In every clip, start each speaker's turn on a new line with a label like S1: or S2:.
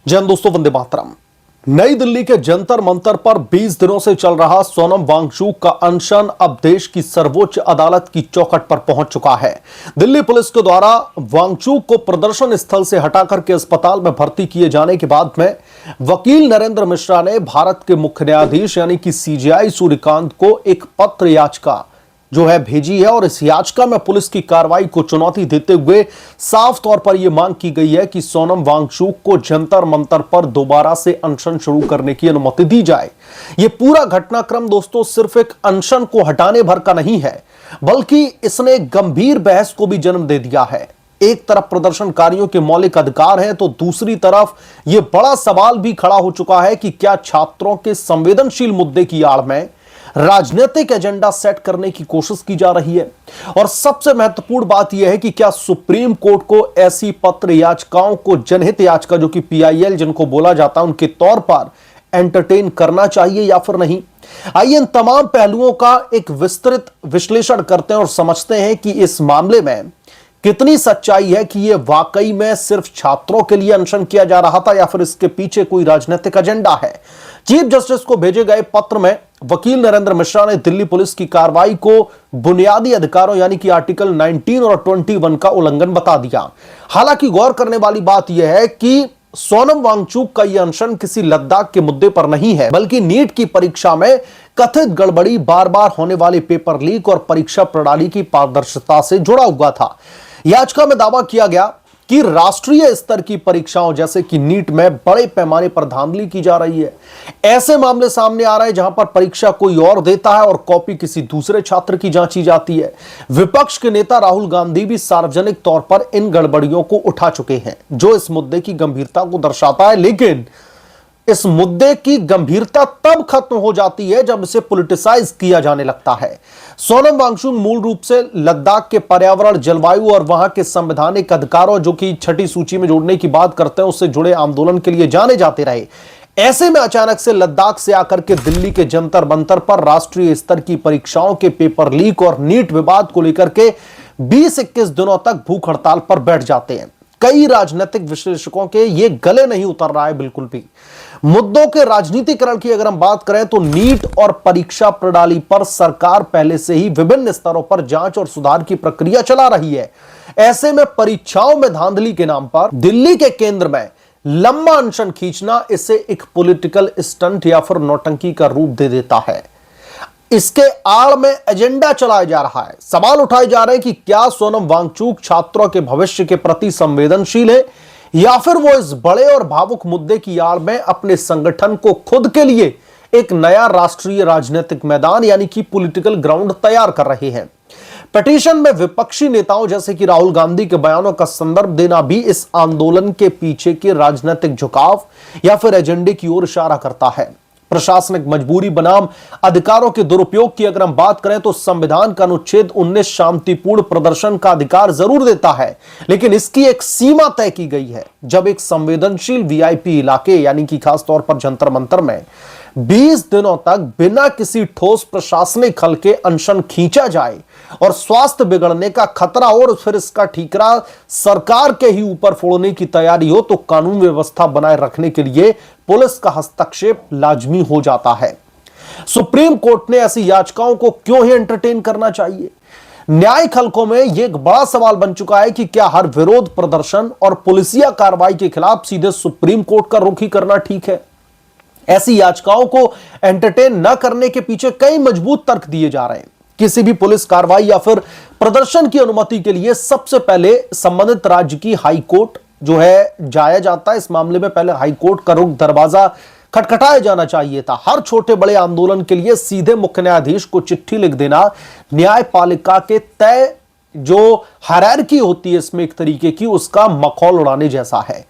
S1: जय हिंद दोस्तों, वंदे मातरम। नई दिल्ली के जंतर मंतर पर 20 दिनों से चल रहा सोनम वांगचुक का अनशन अब देश की सर्वोच्च अदालत की चौखट पर पहुंच चुका है। दिल्ली पुलिस के द्वारा वांगचुक को प्रदर्शन स्थल से हटाकर के अस्पताल में भर्ती किए जाने के बाद में वकील नरेंद्र मिश्रा ने भारत के मुख्य न्यायाधीश यानी कि सीजेआई सूर्यकांत को एक पत्र याचिका भेजी है और इस याचिका में पुलिस की कार्रवाई को चुनौती देते हुए साफ तौर पर यह मांग की गई है कि सोनम वांगचुक को जंतर मंतर पर दोबारा से अनशन शुरू करने की अनुमति दी जाए। यह पूरा घटनाक्रम दोस्तों सिर्फ एक अनशन को हटाने भर का नहीं है, बल्कि इसने गंभीर बहस को भी जन्म दे दिया है। एक तरफ प्रदर्शनकारियों के मौलिक अधिकार हैं, तो दूसरी तरफ यह बड़ा सवाल भी खड़ा हो चुका है कि क्या छात्रों के संवेदनशील मुद्दे की आड़ में राजनीतिक एजेंडा सेट करने की कोशिश की जा रही है। और सबसे महत्वपूर्ण बात यह है कि क्या सुप्रीम कोर्ट को ऐसी पत्र याचिकाओं को जनहित याचिका जो कि पीआईएल जिनको बोला जाता है उनके तौर पर एंटरटेन करना चाहिए या फिर नहीं। आइए इन तमाम पहलुओं का एक विस्तृत विश्लेषण करते हैं और समझते हैं कि इस मामले में कितनी सच्चाई है कि यह वाकई में सिर्फ छात्रों के लिए अनशन किया जा रहा था या फिर इसके पीछे कोई राजनीतिक एजेंडा है। चीफ जस्टिस को भेजे गए पत्र में वकील नरेंद्र मिश्रा ने दिल्ली पुलिस की कार्रवाई को बुनियादी अधिकारों यानी कि आर्टिकल 19 और 21 का उल्लंघन बता दिया। हालांकि गौर करने वाली बात यह है कि सोनम वांगचुक का यह अनशन किसी लद्दाख के मुद्दे पर नहीं है, बल्कि नीट की परीक्षा में कथित गड़बड़ी, बार बार होने वाली पेपर लीक और परीक्षा प्रणाली की पारदर्शिता से जुड़ा हुआ था। याचिका में दावा किया गया कि राष्ट्रीय स्तर की परीक्षाओं जैसे कि नीट में बड़े पैमाने पर धांधली की जा रही है। ऐसे मामले सामने आ रहे हैं जहां पर परीक्षा कोई और देता है और कॉपी किसी दूसरे छात्र की जांची जाती है। विपक्ष के नेता राहुल गांधी भी सार्वजनिक तौर पर इन गड़बड़ियों को उठा चुके हैं, जो इस मुद्दे की गंभीरता को दर्शाता है। लेकिन इस मुद्दे की गंभीरता तब खत्म हो जाती है जब इसे पॉलिटिसाइज किया जाने लगता है। सोनम वांगचुक मूल रूप से लद्दाख के पर्यावरण, जलवायु और वहां के संवैधानिक अधिकारों जो कि छठी सूची में जोड़ने की बात करते हैं उससे जुड़े आंदोलन के लिए जाने जाते रहे। ऐसे में अचानक से लद्दाख से आकर के दिल्ली के जंतर मंतर पर राष्ट्रीय स्तर की परीक्षाओं के पेपर लीक और नीट विवाद को लेकर के 20-21 दिनों तक भूख हड़ताल पर बैठ जाते हैं। कई राजनीतिक विश्लेषकों के ये गले नहीं उतर रहा है बिल्कुल भी। मुद्दों के राजनीतिकरण की अगर हम बात करें तो नीट और परीक्षा प्रणाली पर सरकार पहले से ही विभिन्न स्तरों पर जांच और सुधार की प्रक्रिया चला रही है। ऐसे में परीक्षाओं में धांधली के नाम पर दिल्ली के केंद्र में लंबा अनशन खींचना इसे एक पॉलिटिकल स्टंट या फिर नौटंकी का रूप दे देता है। इसके आड़ में एजेंडा चलाया जा रहा है। सवाल उठाए जा रहे हैं कि क्या सोनम वांगचुक छात्रों के भविष्य के प्रति संवेदनशील है या फिर वो इस बड़े और भावुक मुद्दे की आड़ में अपने संगठन को खुद के लिए एक नया राष्ट्रीय राजनीतिक मैदान यानी कि पॉलिटिकल ग्राउंड तैयार कर रहे हैं। पिटीशन में विपक्षी नेताओं जैसे कि राहुल गांधी के बयानों का संदर्भ देना भी इस आंदोलन के पीछे के राजनीतिक झुकाव या फिर एजेंडे की ओर इशारा करता है। प्रशासनिक मजबूरी बनाम अधिकारों के दुरुपयोग की अगर हम बात करें तो संविधान का अनुच्छेद 19 शांतिपूर्ण प्रदर्शन का अधिकार जरूर देता है, लेकिन इसकी एक सीमा तय की गई है। जब एक संवेदनशील वीआईपी इलाके यानी कि खास तौर पर जंतर मंतर में 20 दिनों तक बिना किसी ठोस प्रशासनिक हल के अनशन खींचा जाए और स्वास्थ्य बिगड़ने का खतरा हो और फिर इसका ठीकरा सरकार के ही ऊपर फोड़ने की तैयारी हो, तो कानून व्यवस्था बनाए रखने के लिए पुलिस का हस्तक्षेप लाजमी हो जाता है। सुप्रीम कोर्ट ने ऐसी याचिकाओं को क्यों ही एंटरटेन करना चाहिए? न्यायिक हलकों में यह एक बड़ा सवाल बन चुका है कि क्या हर विरोध प्रदर्शन और पुलिसिया कार्रवाई के खिलाफ सीधे सुप्रीम कोर्ट का रुख ही करना ठीक है? ऐसी याचिकाओं को एंटरटेन न करने के पीछे कई मजबूत तर्क दिए जा रहे हैं। किसी भी पुलिस कार्रवाई या फिर प्रदर्शन की अनुमति के लिए सबसे पहले संबंधित राज्य की हाई कोर्ट जाया जाता है। इस मामले में पहले हाई कोर्ट का रुख दरवाजा खटखटाया जाना चाहिए था। हर छोटे बड़े आंदोलन के लिए सीधे मुख्य न्यायाधीश को चिट्ठी लिख देना न्यायपालिका के तय जो हायरार्की होती है इसमें एक तरीके की उसका मखौल उड़ाने जैसा है।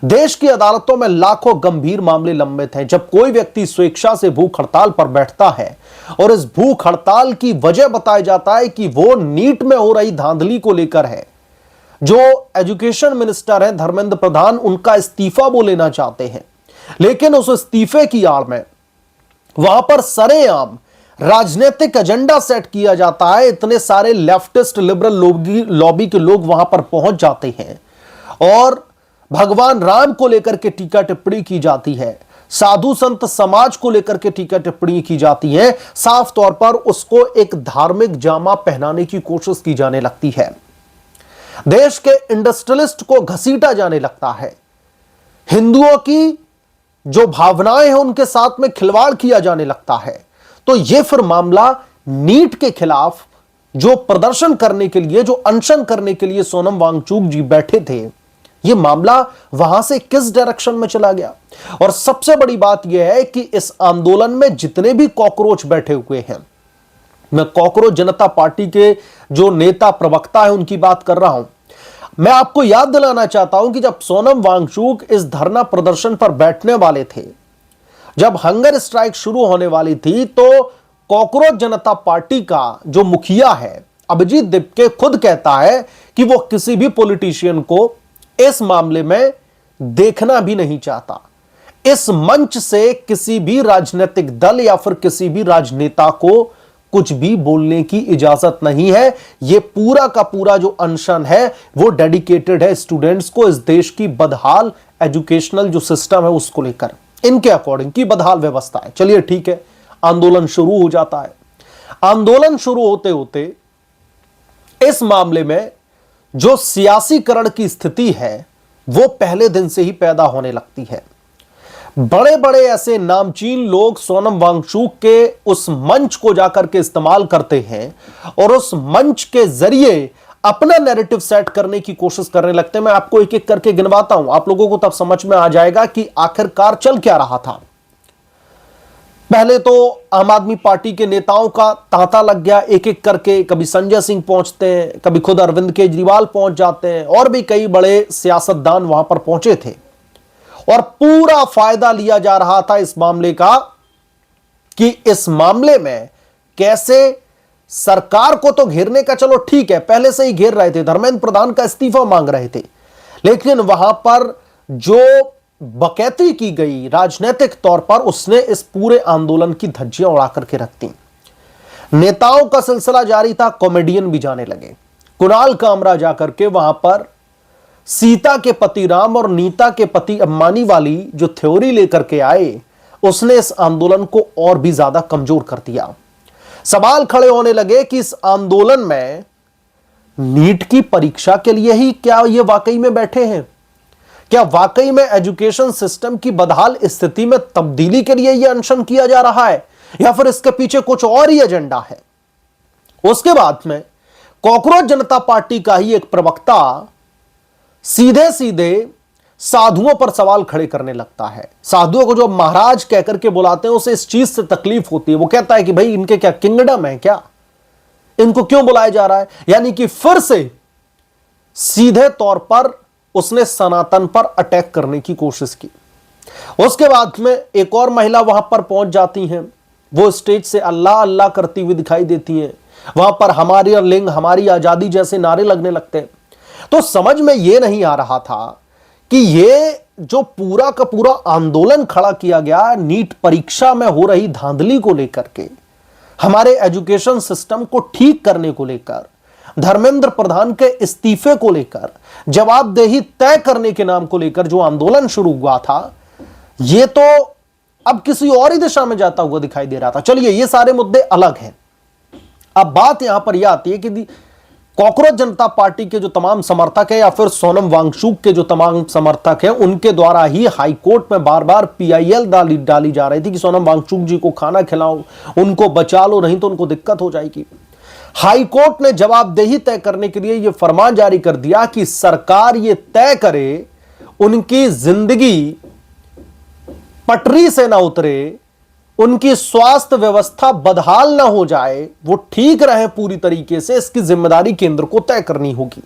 S1: देश की अदालतों में लाखों गंभीर मामले लंबित हैं। जब कोई व्यक्ति स्वेच्छा से भूख हड़ताल पर बैठता है और इस भूख हड़ताल की वजह बताया जाता है कि वो नीट में हो रही धांधली को लेकर है, जो एजुकेशन मिनिस्टर हैं धर्मेंद्र प्रधान उनका इस्तीफा वो लेना चाहते हैं, लेकिन उस इस्तीफे की आड़ में वहां पर सरेआम राजनीतिक एजेंडा सेट किया जाता है। इतने सारे लेफ्टिस्ट लिबरल लॉबी के लोग वहां पर पहुंच जाते हैं और भगवान राम को लेकर के टीका टिप्पणी की जाती है, साधु संत समाज को लेकर के टीका टिप्पणी की जाती है, साफ तौर पर उसको एक धार्मिक जामा पहनाने की कोशिश की जाने लगती है, देश के इंडस्ट्रियलिस्ट को घसीटा जाने लगता है, हिंदुओं की जो भावनाएं हैं उनके साथ में खिलवाड़ किया जाने लगता है। तो यह फिर मामला नीट के खिलाफ जो प्रदर्शन करने के लिए, जो अनशन करने के लिए सोनम वांगचुक जी बैठे थे, यह मामला वहां से किस डायरेक्शन में चला गया। और सबसे बड़ी बात यह है कि इस आंदोलन में जितने भी कॉकरोच बैठे हुए हैं, मैं कॉकरोच जनता पार्टी के जो नेता प्रवक्ता है उनकी बात कर रहा हूं, मैं आपको याद दिलाना चाहता हूं कि जब सोनम वांगचुक इस धरना प्रदर्शन पर बैठने वाले थे, जब हंगर स्ट्राइक शुरू होने वाली थी, तो कॉकरोच जनता पार्टी का जो मुखिया है अभिजीत दिपके खुद कहता है कि वो किसी भी पॉलिटिशियन को इस मामले में देखना भी नहीं चाहता। इस मंच से किसी भी राजनीतिक दल या फिर किसी भी राजनेता को कुछ भी बोलने की इजाजत नहीं है। यह पूरा का पूरा जो अनशन है वो डेडिकेटेड है स्टूडेंट्स को, इस देश की बदहाल एजुकेशनल जो सिस्टम है उसको लेकर, इनके अकॉर्डिंग की बदहाल व्यवस्था है। चलिए ठीक है, आंदोलन शुरू हो जाता है। आंदोलन शुरू होते होते इस मामले में जो सियासीकरण की स्थिति है वो पहले दिन से ही पैदा होने लगती है। बड़े बड़े ऐसे नामचीन लोग सोनम वांगचुक के उस मंच को जाकर के इस्तेमाल करते हैं और उस मंच के जरिए अपना नैरेटिव सेट करने की कोशिश करने लगते हैं। मैं आपको एक एक करके गिनवाता हूं, आप लोगों को तब समझ में आ जाएगा कि आखिरकार चल क्या रहा था। पहले तो आम आदमी पार्टी के नेताओं का तांता लग गया, एक एक करके कभी संजय सिंह पहुंचते हैं, कभी खुद अरविंद केजरीवाल पहुंच जाते हैं, और भी कई बड़े सियासतदान वहां पर पहुंचे थे और पूरा फायदा लिया जा रहा था इस मामले का कि इस मामले में कैसे सरकार को तो घेरने का, चलो ठीक है, पहले से ही घेर रहे थे, धर्मेंद्र प्रधान का इस्तीफा मांग रहे थे, लेकिन वहां पर जो बकैती की गई राजनीतिक तौर पर, उसने इस पूरे आंदोलन की धज्जियां उड़ा करके रख दी। नेताओं का सिलसिला जारी था, कॉमेडियन भी जाने लगे। कुणाल कामरा जाकर के वहां पर सीता के पति राम और नीता के पति अंबानी वाली जो थ्योरी लेकर के आए, उसने इस आंदोलन को और भी ज्यादा कमजोर कर दिया। सवाल खड़े होने लगे कि इस आंदोलन में नीट की परीक्षा के लिए ही क्या ये वाकई में बैठे हैं? क्या वाकई में एजुकेशन सिस्टम की बदहाल स्थिति में तब्दीली के लिए यह अनशन किया जा रहा है, या फिर इसके पीछे कुछ और ही एजेंडा है? उसके बाद में कॉकरोच जनता पार्टी का ही एक प्रवक्ता सीधे सीधे साधुओं पर सवाल खड़े करने लगता है। साधुओं को जो महाराज कहकर के बुलाते हैं उसे इस चीज से तकलीफ होती है। वो कहता है कि भाई इनके क्या किंगडम है क्या, इनको क्यों बुलाया जा रहा है? यानी कि फिर से सीधे तौर पर उसने सनातन पर अटैक करने की कोशिश की। उसके बाद में एक और महिला वहां पर पहुंच जाती हैं, वो स्टेज से अल्लाह अल्लाह करती हुई दिखाई देती हैं, वहां पर हमारी लिंग हमारी आजादी जैसे नारे लगने लगते हैं। तो समझ में यह नहीं आ रहा था कि यह जो पूरा का पूरा आंदोलन खड़ा किया गया नीट परीक्षा में हो रही धांधली को लेकर के, हमारे एजुकेशन सिस्टम को ठीक करने को लेकर, धर्मेंद्र प्रधान के इस्तीफे को लेकर, जवाबदेही तय करने के नाम को लेकर जो आंदोलन शुरू हुआ था, यह तो अब किसी और ही दिशा में जाता हुआ दिखाई दे रहा था। चलिए ये सारे मुद्दे अलग हैं। अब बात यहां पर यह आती है कि कॉकरोच जनता पार्टी के जो तमाम समर्थक हैं या फिर सोनम वांगचुक के जो तमाम समर्थक हैं, उनके द्वारा ही हाईकोर्ट में बार बार पीआईएल डाली जा रही थी कि सोनम वांगचुक जी को खाना खिलाओ, उनको बचा लो, नहीं तो उनको दिक्कत हो जाएगी। हाईकोर्ट ने जवाबदेही तय करने के लिए यह फरमान जारी कर दिया कि सरकार यह तय करे उनकी जिंदगी पटरी से ना उतरे, उनकी स्वास्थ्य व्यवस्था बदहाल ना हो जाए, वो ठीक रहे पूरी तरीके से, इसकी जिम्मेदारी केंद्र को तय करनी होगी।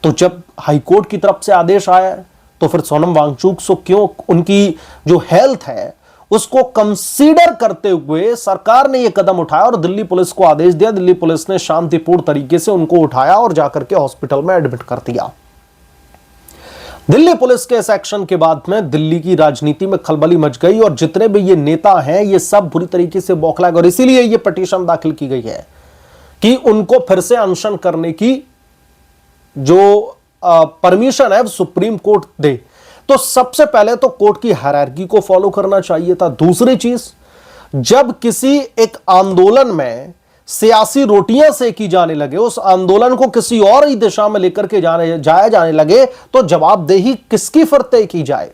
S1: तो जब हाईकोर्ट की तरफ से आदेश आया तो फिर सोनम वांगचुक सो क्यों उनकी जो हेल्थ है उसको कंसीडर करते हुए सरकार ने यह कदम उठाया और दिल्ली पुलिस को आदेश दिया। दिल्ली पुलिस ने शांतिपूर्ण तरीके से उनको उठाया और जाकर के हॉस्पिटल में एडमिट कर दिया। दिल्ली पुलिस के इस एक्शन के बाद में दिल्ली की राजनीति में खलबली मच गई और जितने भी ये नेता हैं ये सब बुरी तरीके से बौखला गए और इसीलिए ये पिटीशन दाखिल की गई है कि उनको फिर से अनशन करने की जो परमिशन है सुप्रीम कोर्ट दे, तो सबसे पहले तो कोर्ट की हायरार्की को फॉलो करना चाहिए था। दूसरी चीज, जब किसी एक आंदोलन में सियासी रोटियां सेकी जाने लगे, उस आंदोलन को किसी और ही दिशा में लेकर के जाने लगे, तो जवाबदेही किसकी फिर तय की जाए?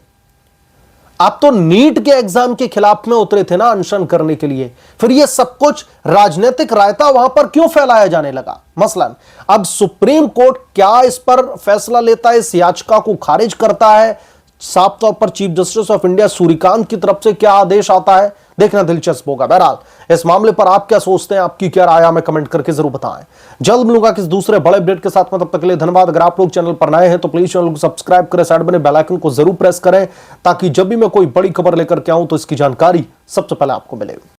S1: आप तो नीट के एग्जाम के खिलाफ में उतरे थे ना अनशन करने के लिए, फिर ये सब कुछ राजनीतिक रायता वहां पर क्यों फैलाया जाने लगा? मसलन अब सुप्रीम कोर्ट क्या इस पर फैसला लेता है, इस याचिका को खारिज करता है? साफ तौर पर chief justice of India Suryakant की तरफ से क्या आदेश आता है, देखना दिलचस्प होगा। बहरहाल इस मामले पर आप क्या सोचते हैं, आपकी क्या राय, हमें कमेंट करके जरूर बताएं। जल्द मिलूंगा किस दूसरे बड़े अपडेट के साथ में, तब तक के लिए धन्यवाद। अगर आप लोग चैनल पर नए हैं तो प्लीज चैनल को सब्सक्राइब करें, साइड बने बेल आइकन को जरूर प्रेस करें, ताकि जब भी मैं कोई बड़ी खबर लेकर के आऊं तो इसकी जानकारी सबसे पहले आपको मिले।